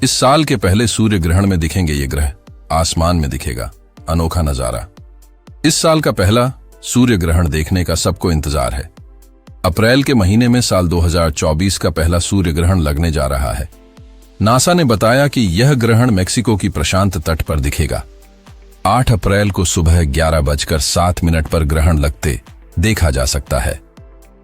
इस साल के पहले सूर्य ग्रहण में दिखेंगे ये ग्रह, आसमान में दिखेगा अनोखा नजारा। इस साल का पहला सूर्य ग्रहण देखने का सबको इंतजार है। अप्रैल के महीने में साल 2024 का पहला सूर्य ग्रहण लगने जा रहा है। नासा ने बताया कि यह ग्रहण मेक्सिको की प्रशांत तट पर दिखेगा। 8 अप्रैल को सुबह 11:07 पर ग्रहण लगते देखा जा सकता है।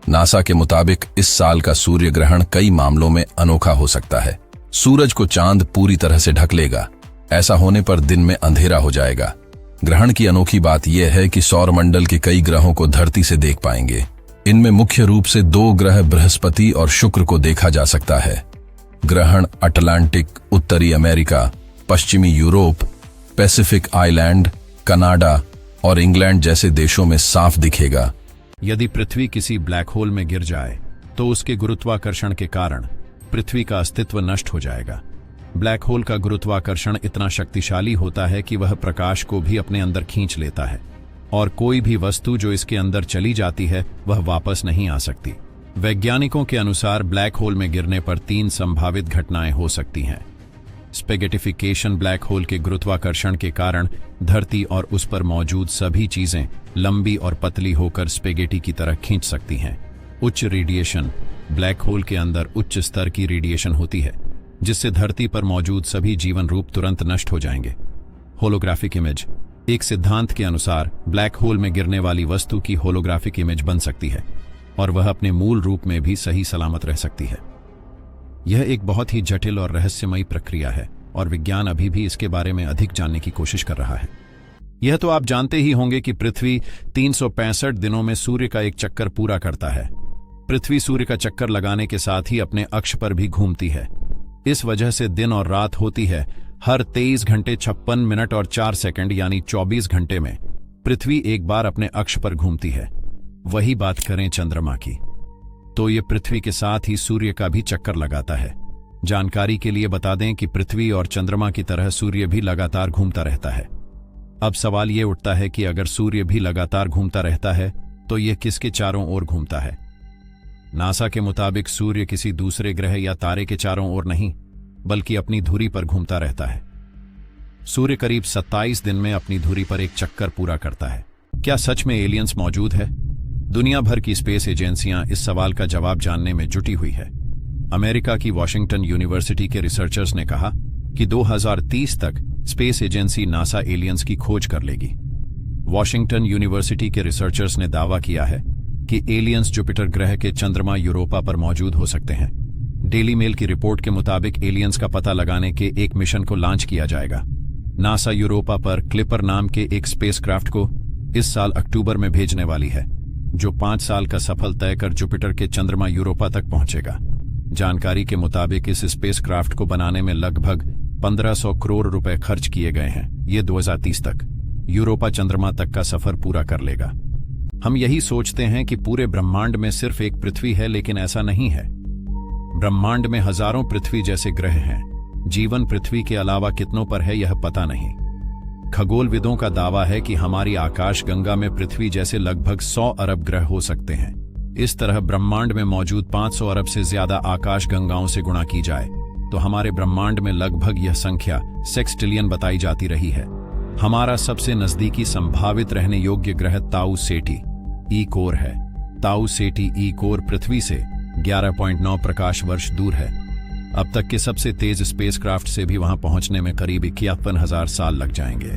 नासा के मुताबिक इस साल का सूर्य ग्रहण कई मामलों में अनोखा हो सकता है। सूरज को चांद पूरी तरह से ढक लेगा। ऐसा होने पर दिन में अंधेरा हो जाएगा। ग्रहण की अनोखी बात यह है कि सौरमंडल के कई ग्रहों को धरती से देख पाएंगे। इनमें मुख्य रूप से 2 ग्रह बृहस्पति और शुक्र को देखा जा सकता है। ग्रहण अटलांटिक, उत्तरी अमेरिका, पश्चिमी यूरोप, पैसिफिक आइलैंड, कनाडा और इंग्लैंड जैसे देशों में साफ दिखेगा। यदि पृथ्वी किसी ब्लैक होल में गिर जाए तो उसके गुरुत्वाकर्षण के कारण पृथ्वी का अस्तित्व नष्ट हो जाएगा। ब्लैक होल का गुरुत्वाकर्षण इतना शक्तिशाली होता है कि वह प्रकाश को भी अपने अंदर खींच लेता है और कोई भी वस्तु जो इसके अंदर चली जाती है वह वापस नहीं आ सकती। वैज्ञानिकों के अनुसार ब्लैक होल में गिरने पर 3 संभावित घटनाएं हो सकती हैं। स्पेगेटिफिकेशन, ब्लैक होल के गुरुत्वाकर्षण के कारण धरती और उस पर मौजूद सभी चीजें लंबी और पतली होकर स्पेगेटी की तरह खींच सकती हैं। उच्च रेडिएशन, ब्लैक होल के अंदर उच्च स्तर की रेडिएशन होती है जिससे धरती पर मौजूद सभी जीवन रूप तुरंत नष्ट हो जाएंगे। होलोग्राफिक इमेज, एक सिद्धांत के अनुसार ब्लैक होल में गिरने वाली वस्तु की होलोग्राफिक इमेज बन सकती है और वह अपने मूल रूप में भी सही सलामत रह सकती है। यह एक बहुत ही जटिल और रहस्यमयी प्रक्रिया है और विज्ञान अभी भी इसके बारे में अधिक जानने की कोशिश कर रहा है। यह तो आप जानते ही होंगे कि पृथ्वी 365 दिनों में सूर्य का एक चक्कर पूरा करता है। पृथ्वी सूर्य का चक्कर लगाने के साथ ही अपने अक्ष पर भी घूमती है। इस वजह से दिन और रात होती है। हर 23 घंटे 56 मिनट और 4 सेकंड यानी 24 घंटे में पृथ्वी एक बार अपने अक्ष पर घूमती है। वही बात करें चंद्रमा की तो ये पृथ्वी के साथ ही सूर्य का भी चक्कर लगाता है। जानकारी के लिए बता दें कि पृथ्वी और चंद्रमा की तरह सूर्य भी लगातार घूमता रहता है। अब सवाल ये उठता है कि अगर सूर्य भी लगातार घूमता रहता है तो यह किसके चारों ओर घूमता है? नासा के मुताबिक सूर्य किसी दूसरे ग्रह या तारे के चारों ओर नहीं बल्कि अपनी धुरी पर घूमता रहता है। सूर्य करीब 27 दिन में अपनी धुरी पर एक चक्कर पूरा करता है। क्या सच में एलियंस मौजूद है? दुनिया भर की स्पेस एजेंसियां इस सवाल का जवाब जानने में जुटी हुई है। अमेरिका की वॉशिंगटन यूनिवर्सिटी के रिसर्चर्स ने कहा कि 2030 तक स्पेस एजेंसी नासा एलियंस की खोज कर लेगी। वॉशिंगटन यूनिवर्सिटी के रिसर्चर्स ने दावा किया है कि एलियंस जुपिटर ग्रह के चंद्रमा यूरोपा पर मौजूद हो सकते हैं। डेली मेल की रिपोर्ट के मुताबिक एलियंस का पता लगाने के एक मिशन को लॉन्च किया जाएगा। नासा यूरोपा पर क्लिपर नाम के एक स्पेसक्राफ्ट को इस साल अक्टूबर में भेजने वाली है जो 5 साल का सफर तय कर जुपिटर के चंद्रमा यूरोपा तक पहुंचेगा। जानकारी के मुताबिक इस स्पेसक्राफ्ट को बनाने में लगभग 1500 करोड़ रुपए खर्च किए गए हैं। ये 2030 तक यूरोपा चंद्रमा तक का सफर पूरा कर लेगा। हम यही सोचते हैं कि पूरे ब्रह्मांड में सिर्फ एक पृथ्वी है, लेकिन ऐसा नहीं है। ब्रह्मांड में हजारों पृथ्वी जैसे ग्रह हैं। जीवन पृथ्वी के अलावा कितनों पर है यह पता नहीं। खगोलविदों का दावा है कि हमारी आकाश गंगा में पृथ्वी जैसे लगभग 100 अरब ग्रह हो सकते हैं। इस तरह ब्रह्मांड में मौजूद 500 अरब से ज्यादा आकाश गंगाओं से गुणा की जाए तो हमारे ब्रह्मांड में लगभग यह संख्या सेक्सटिलियन बताई जाती रही है। हमारा सबसे नजदीकी संभावित रहने योग्य ग्रह ताऊ सेटी ई कोर है। ताऊ सेटी ई कोर पृथ्वी से 11.9 प्रकाश वर्ष दूर है। अब तक के सबसे तेज स्पेसक्राफ्ट से भी वहां पहुंचने में करीब 51,000 साल लग जाएंगे।